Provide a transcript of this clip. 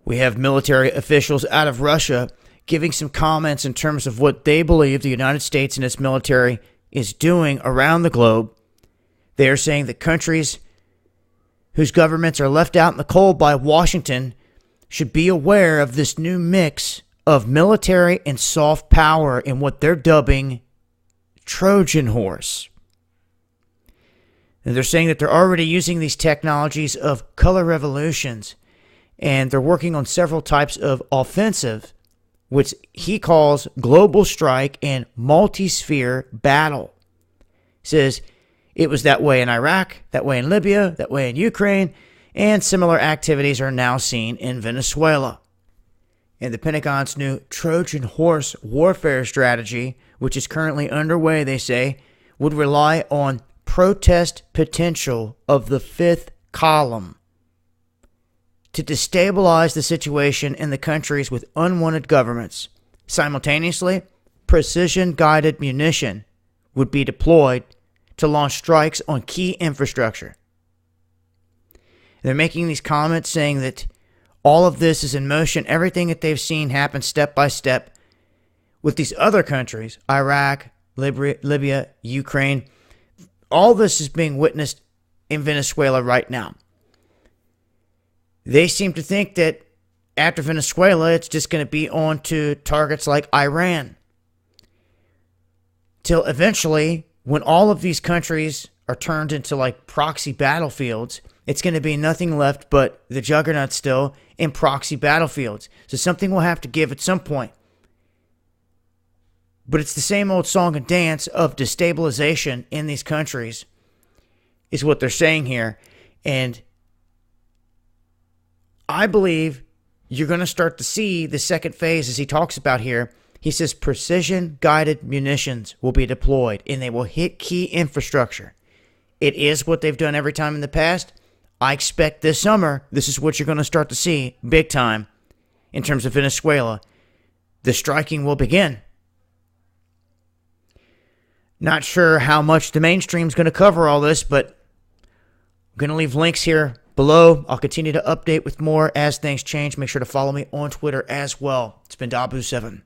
We have military officials out of Russia giving some comments in terms of what they believe the United States and its military is doing around the globe. They are saying that countries whose governments are left out in the cold by Washington should be aware of this new mix of military and soft power in what they're dubbing Trojan horse. And they're saying that they're already using these technologies of color revolutions, and they're working on several types of offensive, which he calls global strike and multi-sphere battle. He says it was that way in Iraq, that way in Libya, that way in Ukraine, and similar activities are now seen in Venezuela. And the Pentagon's new Trojan horse warfare strategy, which is currently underway, they say, would rely on protest potential of the fifth column to destabilize the situation in the countries with unwanted governments. Simultaneously, precision-guided munition would be deployed to launch strikes on key infrastructure. They're making these comments saying that all of this is in motion. Everything that they've seen happen step by step with these other countries, Iraq, Libya, Ukraine. All this is being witnessed in Venezuela right now. They seem to think that after Venezuela, it's just going to be on to targets like Iran. Till eventually, when all of these countries are turned into like proxy battlefields, it's going to be nothing left but the juggernaut still in proxy battlefields. So something will have to give at some point. But it's the same old song and dance of destabilization in these countries is what they're saying here. And I believe you're going to start to see the second phase as he talks about here. He says precision-guided munitions will be deployed and they will hit key infrastructure. It is what they've done every time in the past. I expect this summer, this is what you're going to start to see big time in terms of Venezuela. The striking will begin. Not sure how much the mainstream's going to cover all this, but I'm going to leave links here below. I'll continue to update with more as things change. Make sure to follow me on Twitter as well. It's been Dabu7.